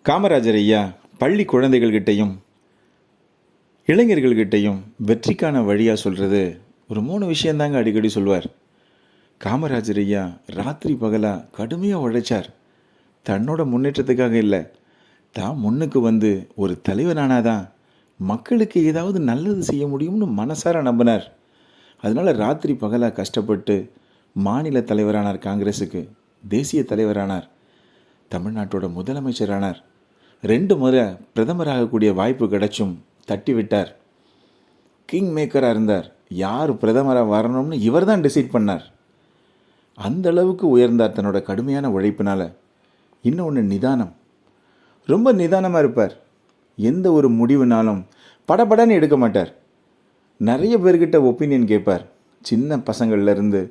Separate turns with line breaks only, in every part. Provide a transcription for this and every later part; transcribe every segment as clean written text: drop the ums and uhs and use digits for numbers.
காமராஜர் ஐயா பள்ளி குழந்தைகள்கிட்டையும் இளைஞர்கள்கிட்டையும் வெற்றிக்கான வழியாக சொல்கிறது ஒரு 3 விஷயந்தாங்க அடிக்கடி சொல்வார். காமராஜர் ஐயா ராத்திரி பகலாக கடுமையாக உழைச்சார். தன்னோட முன்னேற்றத்துக்காக இல்லை, தான் முன்னுக்கு வந்து ஒரு தலைவனானாதான் மக்களுக்கு ஏதாவது நல்லது செய்ய முடியும்னு மனசார நம்பினார். அதனால் ராத்திரி பகலாக கஷ்டப்பட்டு மாநில தலைவரானார், காங்கிரஸுக்கு தேசிய தலைவரானார், தமிழ்நாட்டோட முதலமைச்சரானார். 2 முறை பிரதமராகக்கூடிய வாய்ப்பு கிடைச்சும் தட்டி விட்டார். கிங் மேக்கராக இருந்தார். யார் பிரதமராக வரணும்னு இவர் தான் டிசைட் பண்ணார். அந்த அளவுக்கு உயர்ந்தார் தன்னோட கடுமையான உழைப்பினால். இன்னொன்று நிதானம். ரொம்ப நிதானமாக இருப்பார். எந்த ஒரு முடிவுனாலும் படபடன்னு எடுக்க மாட்டார். நிறைய பேர்கிட்ட ஒப்பீனியன் கேட்பார். சின்ன பசங்கள்லேருந்து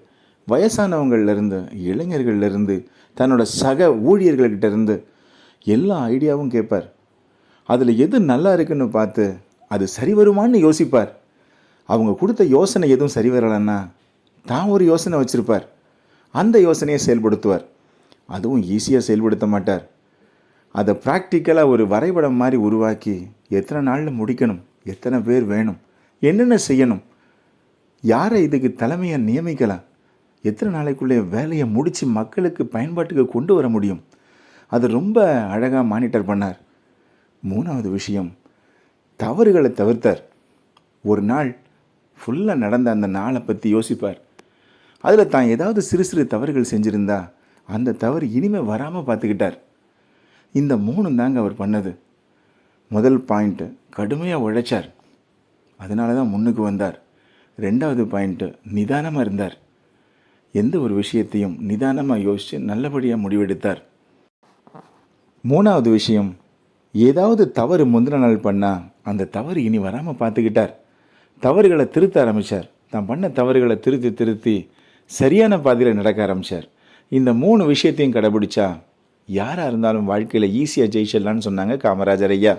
வயசானவங்கள்லேருந்து இளைஞர்கள்லேருந்து தன்னோட சக ஊழியர்கள்கிட்ட இருந்து எல்லா ஐடியாவும் கேட்பார். அதில் எது நல்லா இருக்குன்னு பார்த்து அது சரி வருமானு யோசிப்பார். அவங்க கொடுத்த யோசனை எதுவும் சரி வரலைன்னா தான் ஒரு யோசனை வச்சுருப்பார். அந்த யோசனையை செயல்படுத்துவார். அதுவும் ஈஸியாக செயல்படுத்த மாட்டார். அதை ப்ராக்டிக்கலாக ஒரு வரைபடம் மாதிரி உருவாக்கி எத்தனை நாளில் முடிக்கணும், எத்தனை பேர் வேணும், என்னென்ன செய்யணும், யாரை இதுக்கு தலைமையை நியமிக்கலாம், எத்தனை நாளைக்குள்ளே வேலையை முடித்து மக்களுக்கு பயன்பாட்டுக்கு கொண்டு வர முடியும், அதை ரொம்ப அழகாக மானிட்டர் பண்ணார். 3வது விஷயம், தவறுகளை தவிர்த்தார். ஒரு நாள் ஃபுல்லாக நடந்த அந்த நாளை பற்றி யோசிப்பார். அதில் தான் ஏதாவது சிறு சிறு தவறுகள் செஞ்சுருந்தா அந்த தவறு இனிமேல் வராமல் பார்த்துக்கிட்டார். இந்த 3 தாங்க அவர் பண்ணது. முதல் பாயிண்ட்டு, கடுமையாக உழைச்சார், அதனால தான் முன்னுக்கு வந்தார். 2வது பாயிண்ட்டு, நிதானமாக இருந்தார். எந்த ஒரு விஷயத்தையும் நிதானமாக யோசித்து நல்லபடியாக முடிவெடுத்தார். 3வது விஷயம், ஏதாவது தவறு முந்தின நாள் பண்ணால் அந்த தவறு இனி வராமல் பார்த்துக்கிட்டார். தவறுகளை திருத்த ஆரம்பித்தார். தான் பண்ண தவறுகளை திருத்தி சரியான பாதையில் நடக்க ஆரம்பித்தார். இந்த 3 விஷயத்தையும் கடைபிடிச்சா யாராக இருந்தாலும் வாழ்க்கையில் ஈஸியாக ஜெயிச்சிடலான்னு சொன்னாங்க காமராஜர் ஐயா.